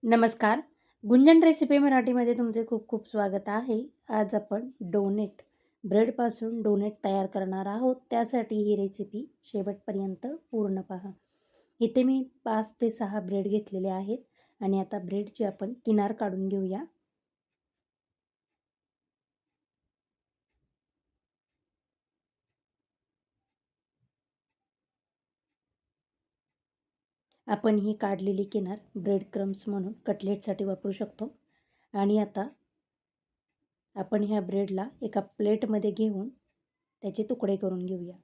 नमस्कार. गुंजन रेसिपी मराठीमध्ये तुमचे खूप खूप स्वागत आहे. आज आपण डोनेट ब्रेडपासून डोनेट तयार करणार आहोत. त्यासाठी ही रेसिपी शेवटपर्यंत पूर्ण पहा. इथे मी 5 ते 6 ब्रेड घेतलेले आहेत आणि आता ब्रेडची आपण किनार काढून घेऊया. आपण ही काढलेली किनार ब्रेड क्रम्स म्हणून कटलेटसाठी वापरू शकतो. आणि आता आपण ह्या ब्रेडला एका प्लेटमध्ये घेऊन त्याचे तुकडे करून घेऊया.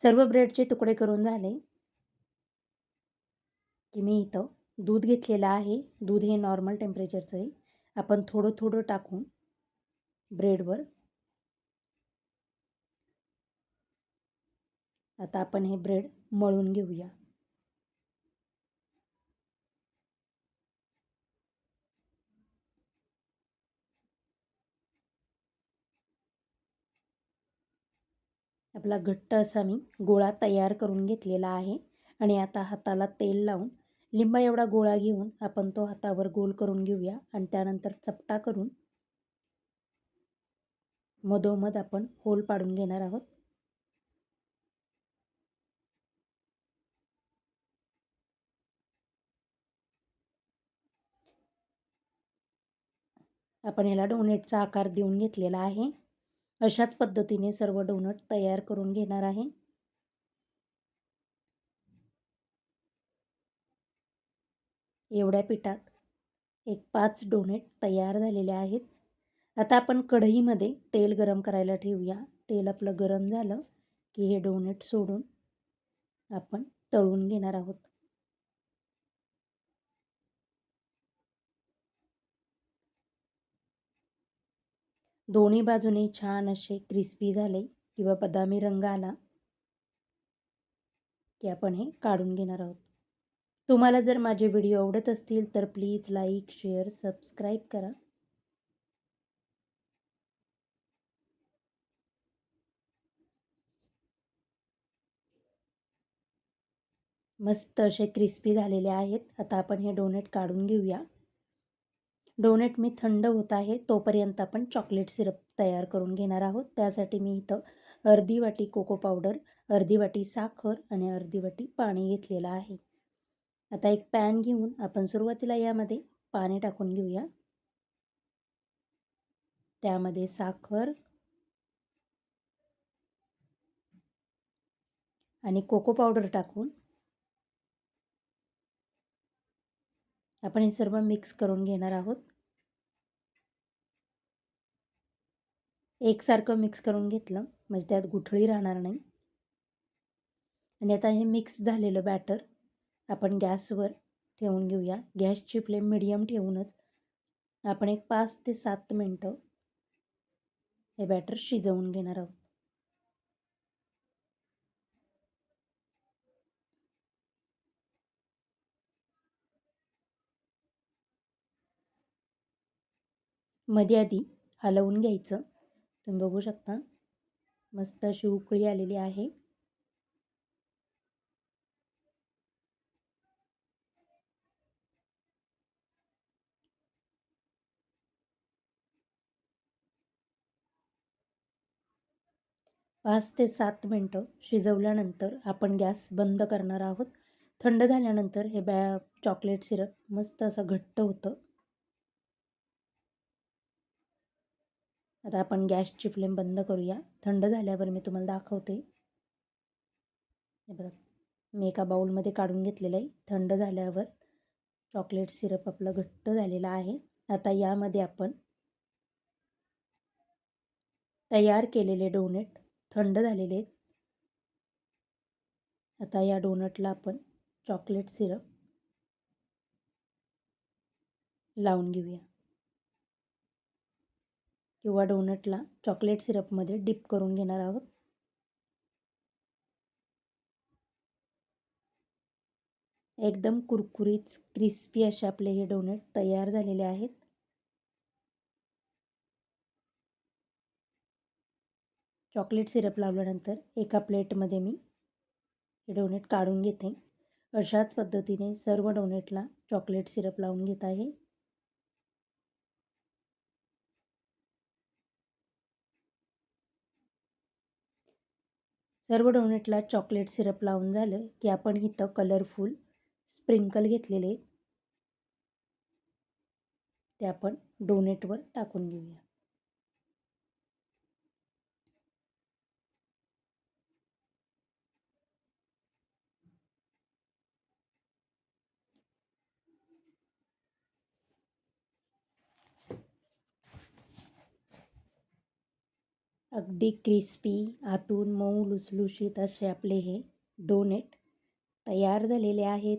सर्व ब्रेडचे तुकडे करून झाले की मी इथं दूध घेतलेलं आहे. दूध हे नॉर्मल टेम्परेचरचं आहे. आपण थोडं थोडं टाकून ब्रेडवर आता आपण हे ब्रेड मळून घेऊया. आपला घट्ट असा मी गोळा तयार करून घेतलेला आहे आणि आता हाताला तेल लावून लिंबा एवढा गोळा घेऊन आपण तो हातावर गोल करून घेऊया आणि त्यानंतर चपटा करून मधोमध आपण होल पाडून घेणार आहोत. आपण याला डोनेटचा आकार देऊन घेतलेला आहे. अशाच पद्धतीने सर्व डोनट तयार करून घेणार आहे. एवढ्या पिठात एक 5 डोनेट तयार झालेले आहेत. आता आपण कढईमध्ये तेल गरम करायला ठेवूया. तेल आपलं गरम झालं की हे डोनेट सोडून आपण तळून घेणार आहोत. दोन्ही बाजूने छान असे क्रिस्पी झाले किंवा बदामी रंग आला की आपण हे काढून घेणार आहोत. तुम्हाला जर माझे व्हिडिओ आवडत असतील तर प्लीज लाईक, शेअर, सबस्क्राईब करा. मस्त असे क्रिस्पी झालेले आहेत. आता आपण हे डोनेट काढून घेऊया. डोनेट मी थंड होत आहे तोपर्यंत आपण चॉकलेट सिरप तयार करून घेणार आहोत. त्यासाठी मी इथं अर्धी वाटी कोको पावडर, अर्धी वाटी साखर आणि अर्धी वाटी पाणी घेतलेलं आहे. आता एक पॅन घेऊन आपण सुरुवातीला यामध्ये पाणी टाकून घेऊया. त्यामध्ये साखर आणि कोको पावडर टाकून आपण हे सर्व मिक्स करून घेणार आहोत. एकसारखं मिक्स करून घेतलं म्हणजे त्यात गुठळी राहणार नाही. आणि आता हे मिक्स झालेलं बॅटर आपण गॅसवर ठेवून घेऊया. गॅसची फ्लेम मिडियम ठेवूनच आपण एक 5 ते 7 मिनटं हे बॅटर शिजवून घेणार आहोत. मध्ये आधी हलवून घ्यायचं. तुम्ही बघू शकता मस्त अशी उकळी आलेली आहे. पाच ते 7 मिनटं शिजवल्यानंतर आपण गॅस बंद करणार आहोत. थंड झाल्यानंतर हे चॉकलेट सिरप मस्त असं घट्ट होतं. आता आपण गॅसची फ्लेम बंद करूया. थंड झाल्यावर मी तुम्हाला दाखवते. हे बघा, मी एका बाउलमध्ये काढून घेतलेलं आहे. थंड झाल्यावर चॉकलेट सिरप आपलं घट्ट झालेलं आहे. आता यामध्ये आपण तयार केलेले डोनेट थंड झालेले आहेत. आता या डोनटला आपण चॉकलेट सिरप लावून घेऊया किंवा डोनटला चॉकलेट सिरपमध्ये डिप करून घेणार आहोत. एकदम कुरकुरीत क्रिस्पी असे आपले हे डोनट तयार झालेले आहेत. चॉकलेट सिरप लावल्यानंतर एका प्लेटमध्ये मी हे डोनेट काढून घेते. अशाच पद्धतीने सर्व डोनेटला चॉकलेट सिरप लावून घेत आहे. सर्व डोनेटला चॉकलेट सिरप लावून झालं की आपण इथं कलरफुल स्प्रिंकल घेतलेले आहेत, ते आपण डोनेटवर टाकून घेऊया. अगदी क्रिस्पी, आतून मऊ लुसलुशीत असे आपले हे डोनेट तयार झालेले आहेत.